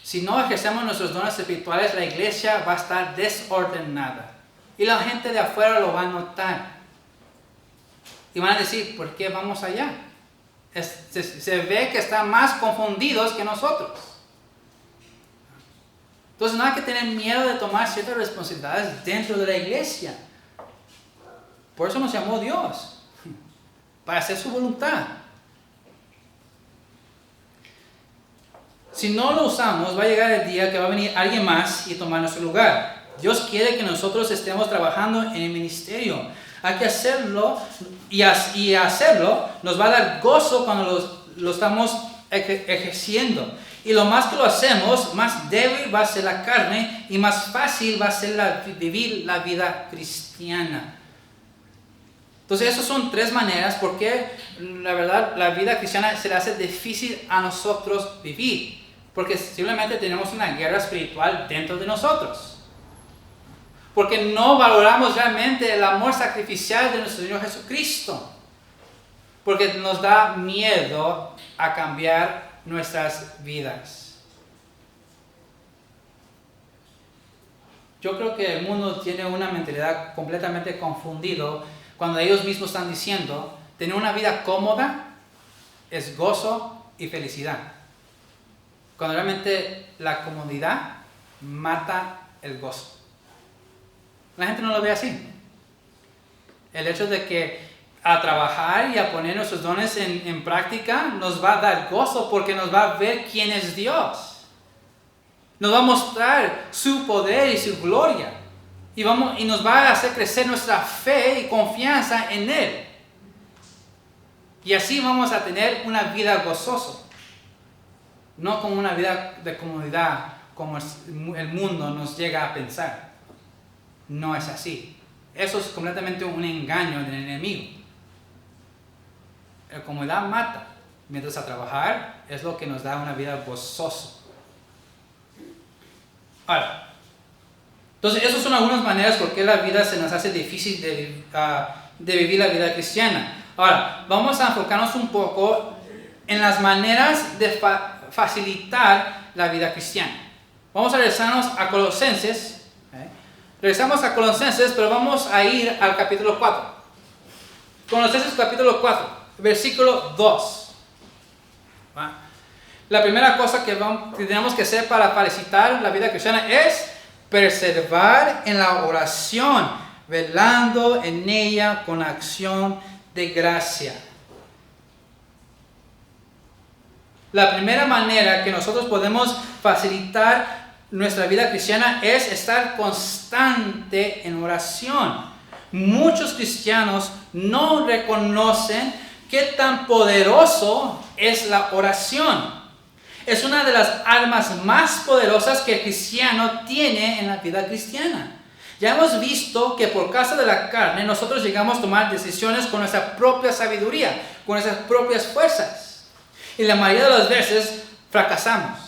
Si no ejercemos nuestros dones espirituales, la iglesia va a estar desordenada. Y la gente de afuera lo va a notar. Y van a decir, ¿por qué vamos allá? Se ve que están más confundidos que nosotros. Entonces no hay que tener miedo de tomar ciertas responsabilidades dentro de la iglesia. Por eso nos llamó Dios, para hacer su voluntad. Si no lo usamos, va a llegar el día que va a venir alguien más y tomar nuestro lugar. Dios quiere que nosotros estemos trabajando en el ministerio. Hay que hacerlo y hacerlo nos va a dar gozo cuando lo estamos ejerciendo. Y lo más que lo hacemos, más débil va a ser la carne y más fácil va a ser vivir la vida cristiana. Entonces esas son 3 maneras porque la verdad la vida cristiana se le hace difícil a nosotros vivir. Porque simplemente tenemos una guerra espiritual dentro de nosotros. Porque no valoramos realmente el amor sacrificial de nuestro Señor Jesucristo. Porque nos da miedo a cambiar nuestras vidas. Yo creo que el mundo tiene una mentalidad completamente confundida cuando ellos mismos están diciendo, tener una vida cómoda es gozo y felicidad. Cuando realmente la comodidad mata el gozo. La gente no lo ve así. El hecho de que a trabajar y a poner nuestros dones en práctica nos va a dar gozo porque nos va a ver quién es Dios. Nos va a mostrar su poder y su gloria. Y nos va a hacer crecer nuestra fe y confianza en Él. Y así vamos a tener una vida gozosa. No como una vida de comodidad como el mundo nos llega a pensar. No es así. Eso es completamente un engaño del enemigo. La comodidad mata. mientras a trabajar, es lo que nos da una vida gozosa. Ahora, entonces esas son algunas maneras por qué la vida se nos hace difícil de vivir la vida cristiana. Ahora, vamos a enfocarnos un poco en las maneras de facilitar la vida cristiana. Vamos a regresarnos a Colosenses. Regresamos a Colosenses, pero vamos a ir al capítulo 4. Colosenses capítulo 4, versículo 2. La primera cosa que tenemos que hacer para facilitar la vida cristiana es perseverar en la oración, velando en ella con acción de gracia. La primera manera que nosotros podemos facilitar nuestra vida cristiana es estar constante en oración. Muchos cristianos no reconocen qué tan poderoso es la oración. Es una de las armas más poderosas que el cristiano tiene en la vida cristiana. Ya hemos visto que por causa de la carne nosotros llegamos a tomar decisiones con nuestra propia sabiduría, con nuestras propias fuerzas. Y la mayoría de las veces fracasamos.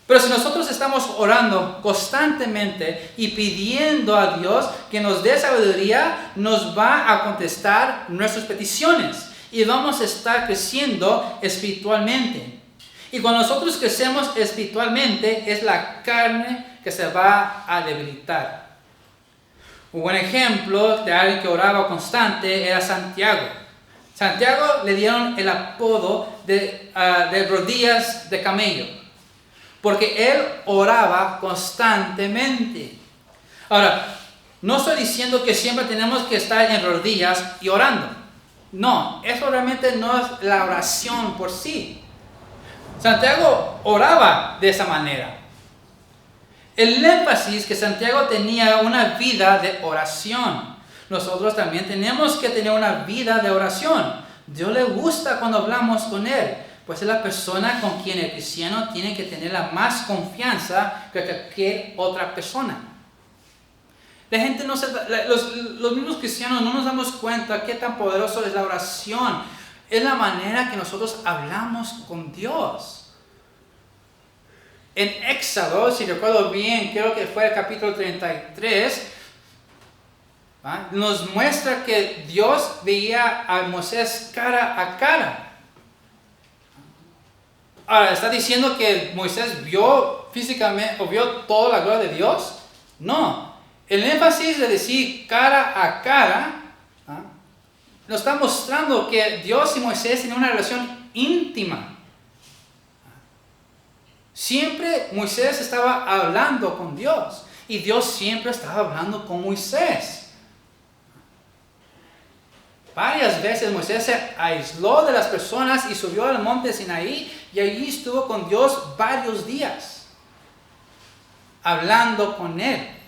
Pero si nosotros estamos orando constantemente y pidiendo a Dios que nos dé sabiduría, nos va a contestar nuestras peticiones y vamos a estar creciendo espiritualmente. Y cuando nosotros crecemos espiritualmente, es la carne que se va a debilitar. Un buen ejemplo de alguien que oraba constante era Santiago. Santiago le dieron el apodo de rodillas de camello, porque él oraba constantemente. Ahora, no estoy diciendo que siempre tenemos que estar en rodillas y orando. No, eso realmente no es la oración por sí. Santiago oraba de esa manera. El énfasis que Santiago tenía una vida de oración. Nosotros también tenemos que tener una vida de oración. Dios le gusta cuando hablamos con Él, pues es la persona con quien el cristiano tiene que tener la más confianza que cualquier otra persona. La gente los mismos cristianos no nos damos cuenta qué tan poderoso es la oración. Es la manera que nosotros hablamos con Dios. En Éxodo, si recuerdo bien, creo que fue el capítulo 33, nos muestra que Dios veía a Moisés cara a cara. Ahora, ¿está diciendo que Moisés vio físicamente o vio toda la gloria de Dios? No. El énfasis de decir cara a cara nos está mostrando que Dios y Moisés tenían una relación íntima. Siempre Moisés estaba hablando con Dios y Dios siempre estaba hablando con Moisés. Varias veces Moisés se aisló de las personas y subió al monte Sinaí y allí estuvo con Dios varios días, hablando con Él.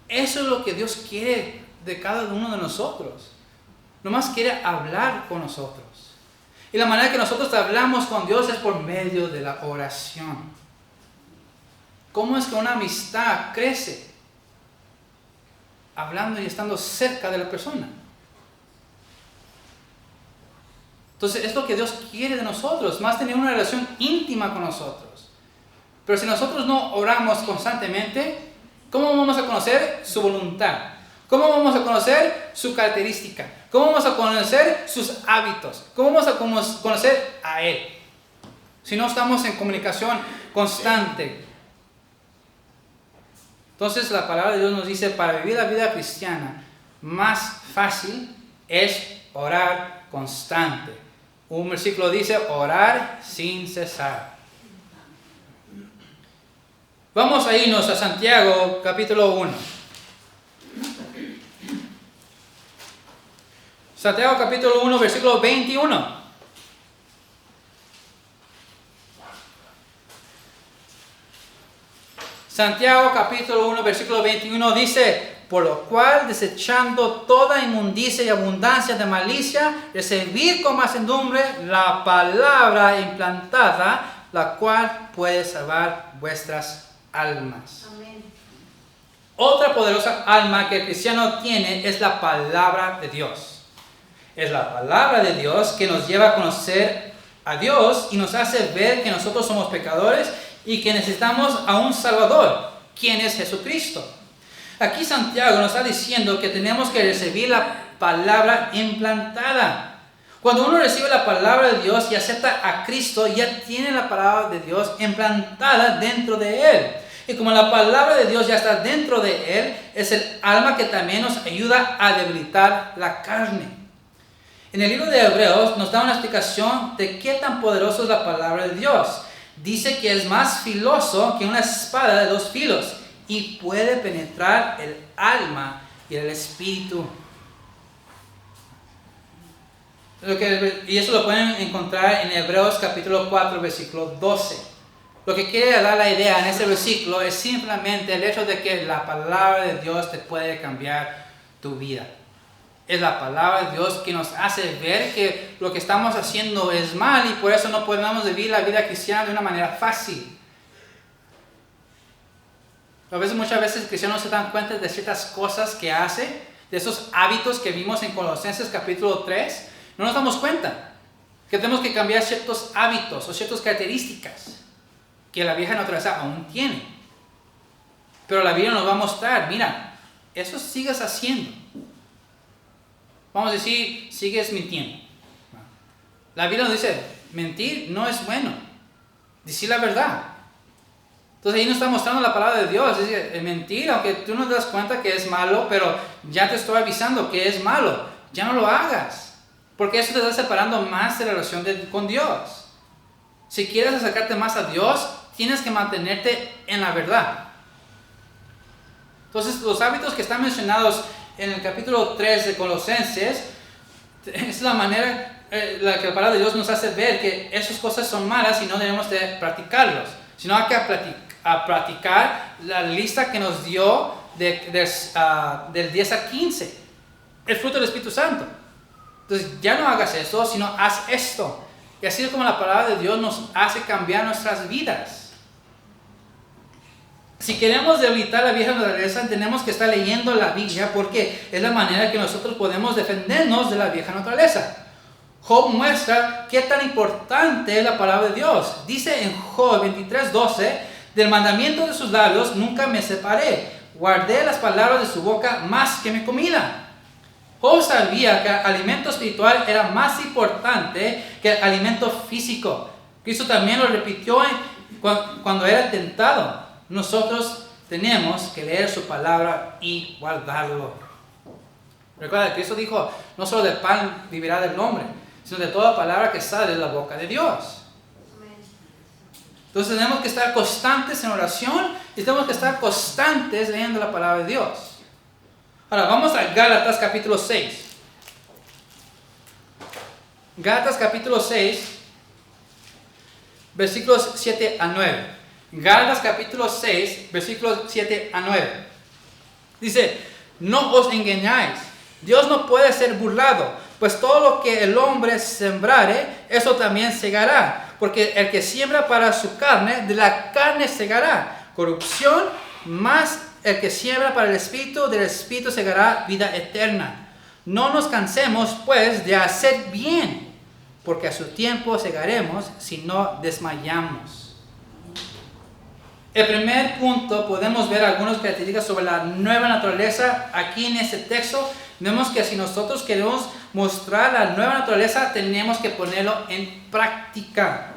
Eso es lo que Dios quiere de cada uno de nosotros. Nomás quiere hablar con nosotros. Y la manera que nosotros hablamos con Dios es por medio de la oración. ¿Cómo es que una amistad crece? Hablando y estando cerca de la persona. Entonces es lo que Dios quiere de nosotros, más tener una relación íntima con nosotros. Pero si nosotros no oramos constantemente, ¿cómo vamos a conocer su voluntad? ¿Cómo vamos a conocer su característica? ¿Cómo vamos a conocer sus hábitos? ¿Cómo vamos a conocer a Él? Si no estamos en comunicación constante. Entonces la palabra de Dios nos dice, para vivir la vida cristiana, más fácil es orar constante. Un versículo dice, orar sin cesar. Vamos a irnos a Santiago capítulo 1. Santiago capítulo 1, versículo 21. Santiago capítulo 1, versículo 21 dice, por lo cual, desechando toda inmundicia y abundancia de malicia, recibid con mansedumbre la palabra implantada, la cual puede salvar vuestras almas. Amén. Otra poderosa alma que el cristiano tiene es la palabra de Dios. Es la palabra de Dios que nos lleva a conocer a Dios y nos hace ver que nosotros somos pecadores y que necesitamos a un Salvador, quien es Jesucristo. Aquí Santiago nos está diciendo que tenemos que recibir la palabra implantada. Cuando uno recibe la palabra de Dios y acepta a Cristo, ya tiene la palabra de Dios implantada dentro de él. Y como la palabra de Dios ya está dentro de él, es el alma que también nos ayuda a debilitar la carne. En el libro de Hebreos nos da una explicación de qué tan poderoso es la palabra de Dios. Dice que es más filoso que una espada de dos filos y puede penetrar el alma y el espíritu. Y eso lo pueden encontrar en Hebreos capítulo 4, versículo 12. Lo que quiere dar la idea en ese versículo es simplemente el hecho de que la palabra de Dios te puede cambiar tu vida. Es la palabra de Dios que nos hace ver que lo que estamos haciendo es mal y por eso no podemos vivir la vida cristiana de una manera fácil. Muchas veces los cristianos se dan cuenta de ciertas cosas que hace, de esos hábitos que vimos en Colosenses capítulo 3. No nos damos cuenta que tenemos que cambiar ciertos hábitos o ciertas características que la vieja naturaleza aún tiene. Pero la Biblia nos va a mostrar, mira, eso sigues haciendo. Vamos a decir, sigues mintiendo. La Biblia nos dice, mentir no es bueno. Decir la verdad. Entonces ahí nos está mostrando la palabra de Dios. Es decir, mentir, aunque tú no te das cuenta que es malo, pero ya te estoy avisando que es malo. Ya no lo hagas. Porque eso te está separando más de la relación con Dios. Si quieres acercarte más a Dios, tienes que mantenerte en la verdad. Entonces los hábitos que están mencionados en el capítulo 3 de Colosenses, es la manera la que la palabra de Dios nos hace ver que esas cosas son malas y no debemos de practicarlos, sino hay que practicar la lista que nos dio del 10 a 15, el fruto del Espíritu Santo. Entonces ya no hagas eso, sino haz esto. Y así es como la palabra de Dios nos hace cambiar nuestras vidas. Si queremos debilitar la vieja naturaleza, tenemos que estar leyendo la Biblia porque es la manera que nosotros podemos defendernos de la vieja naturaleza. Job muestra qué tan importante es la palabra de Dios. Dice en Job 23:12, del mandamiento de sus labios nunca me separé. Guardé las palabras de su boca más que mi comida. Job sabía que el alimento espiritual era más importante que el alimento físico. Cristo también lo repitió cuando era tentado. Nosotros tenemos que leer su palabra y guardarlo. Recuerda, Cristo dijo, no solo del pan vivirá el hombre, sino de toda palabra que sale de la boca de Dios. Entonces tenemos que estar constantes en oración y tenemos que estar constantes leyendo la palabra de Dios. Ahora vamos a Gálatas capítulo 6. Gálatas capítulo 6, versículos 7 a 9. Gálatas capítulo 6, versículos 7 a 9. Dice, no os engañáis, Dios no puede ser burlado, pues todo lo que el hombre sembrare, eso también segará. Porque el que siembra para su carne, de la carne segará corrupción, más el que siembra para el espíritu, del espíritu segará vida eterna. No nos cansemos, pues, de hacer bien, porque a su tiempo segaremos si no desmayamos. El primer punto, podemos ver algunas características sobre la nueva naturaleza. Aquí en este texto vemos que si nosotros queremos mostrar la nueva naturaleza, tenemos que ponerlo en práctica.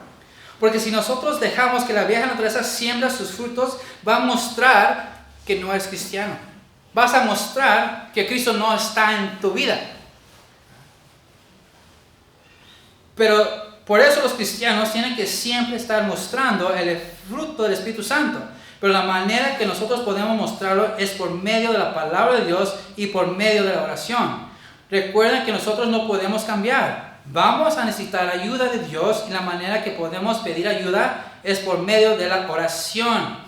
Porque si nosotros dejamos que la vieja naturaleza siembra sus frutos, va a mostrar que no eres cristiano. Vas a mostrar que Cristo no está en tu vida. Pero por eso los cristianos tienen que siempre estar mostrando el fruto del Espíritu Santo. Pero la manera que nosotros podemos mostrarlo es por medio de la palabra de Dios y por medio de la oración. Recuerden que nosotros no podemos cambiar. Vamos a necesitar ayuda de Dios y la manera que podemos pedir ayuda es por medio de la oración.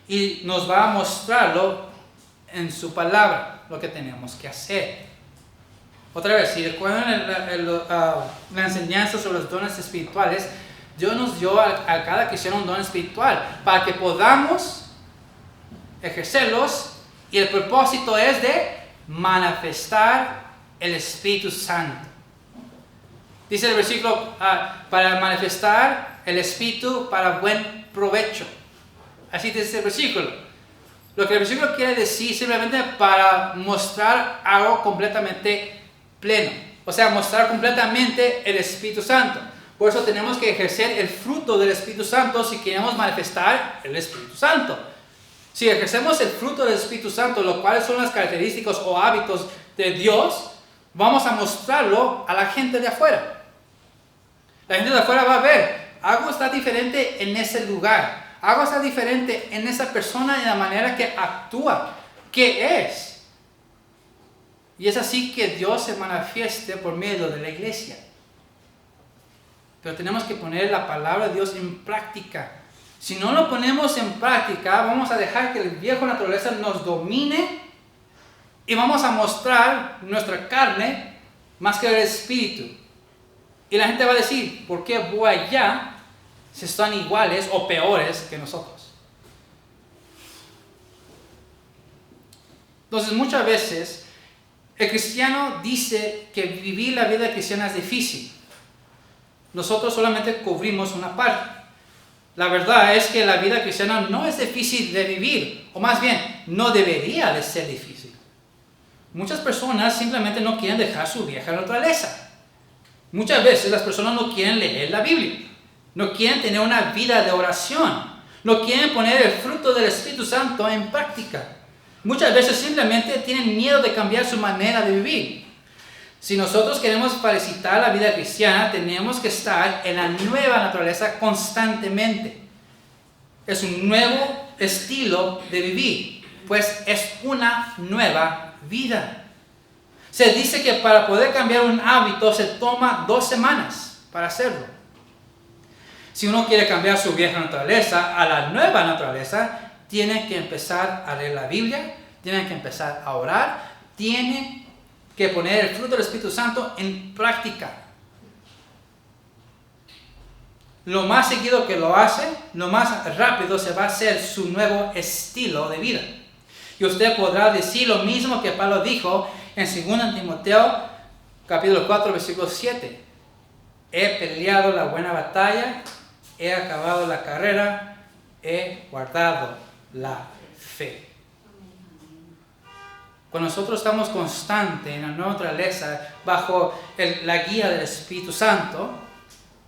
Y nos va a mostrarlo en su palabra, lo que tenemos que hacer. Otra vez, si recuerdan la enseñanza sobre los dones espirituales, Dios nos dio a cada cristiano un don espiritual para que podamos ejercerlos y el propósito es de manifestar el Espíritu Santo. Dice el versículo, para manifestar el Espíritu para buen provecho. Así dice el versículo. Lo que el versículo quiere decir simplemente para mostrar algo completamente pleno. O sea, mostrar completamente el Espíritu Santo. Por eso tenemos que ejercer el fruto del Espíritu Santo si queremos manifestar el Espíritu Santo. Si ejercemos el fruto del Espíritu Santo, lo cuales son las características o hábitos de Dios, vamos a mostrarlo a la gente de afuera. La gente de afuera va a ver, algo está diferente en ese lugar. Algo está diferente en esa persona, en la manera que actúa. ¿Qué es? Y es así que Dios se manifieste por medio de la iglesia. Pero tenemos que poner la palabra de Dios en práctica. Si no lo ponemos en práctica, vamos a dejar que el viejo naturaleza nos domine y vamos a mostrar nuestra carne más que el espíritu. Y la gente va a decir, ¿por qué voy allá si están iguales o peores que nosotros? Entonces, muchas veces el cristiano dice que vivir la vida cristiana es difícil. Nosotros solamente cubrimos una parte. La verdad es que la vida cristiana no es difícil de vivir, o más bien, no debería de ser difícil. Muchas personas simplemente no quieren dejar su vieja naturaleza. Muchas veces las personas no quieren leer la Biblia, no quieren tener una vida de oración, no quieren poner el fruto del Espíritu Santo en práctica. Muchas veces simplemente tienen miedo de cambiar su manera de vivir. Si nosotros queremos facilitar la vida cristiana, tenemos que estar en la nueva naturaleza constantemente. Es un nuevo estilo de vivir, pues es una nueva vida. Se dice que para poder cambiar un hábito se toma 2 semanas para hacerlo. Si uno quiere cambiar su vieja naturaleza a la nueva naturaleza, tiene que empezar a leer la Biblia, tiene que empezar a orar, tiene que poner el fruto del Espíritu Santo en práctica. Lo más seguido que lo hace, lo más rápido se va a hacer su nuevo estilo de vida. Y usted podrá decir lo mismo que Pablo dijo en 2 Timoteo, capítulo 4, versículo 7. He peleado la buena batalla, he acabado la carrera, he guardado la fe. Cuando nosotros estamos constantes en la nueva naturaleza, bajo la guía del Espíritu Santo,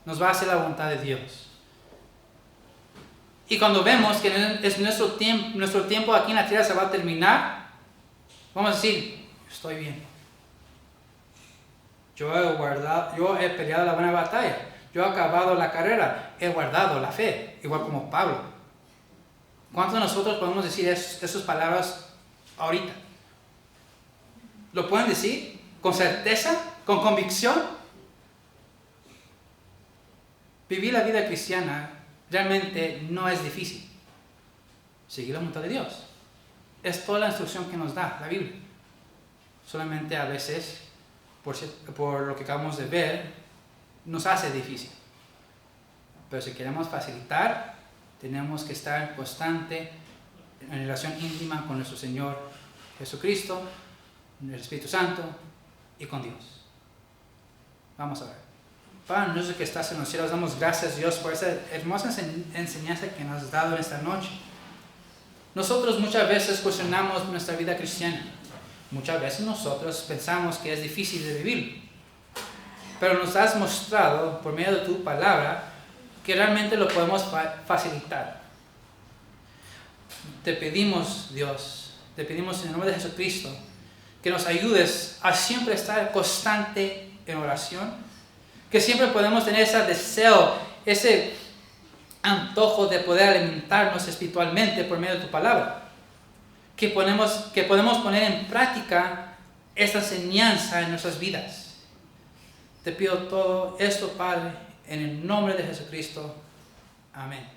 nos va a hacer la voluntad de Dios. Y cuando vemos que es nuestro tiempo aquí en la tierra se va a terminar, vamos a decir, estoy bien. Yo he peleado la buena batalla, yo he acabado la carrera, he guardado la fe, igual como Pablo. ¿Cuántos de nosotros podemos decir esas palabras ahorita? ¿Lo pueden decir con certeza, con convicción? Vivir la vida cristiana realmente no es difícil. Seguir la voluntad de Dios. Es toda la instrucción que nos da la Biblia. Solamente a veces, por lo que acabamos de ver, nos hace difícil. Pero si queremos facilitar, tenemos que estar constante en relación íntima con nuestro Señor Jesucristo, el Espíritu Santo y con Dios. Vamos a ver. Padre nuestro que estás en los cielos, damos gracias, Dios, por esa hermosa enseñanza que nos has dado en esta noche. Nosotros muchas veces cuestionamos nuestra vida cristiana. Muchas veces nosotros pensamos que es difícil de vivir. Pero nos has mostrado, por medio de tu palabra, que realmente lo podemos facilitar. Te pedimos, Dios, te pedimos en el nombre de Jesucristo, que nos ayudes a siempre estar constante en oración, que siempre podemos tener ese deseo, ese antojo de poder alimentarnos espiritualmente por medio de tu palabra, que podemos poner en práctica esta enseñanza en nuestras vidas. Te pido todo esto, Padre, en el nombre de Jesucristo. Amén.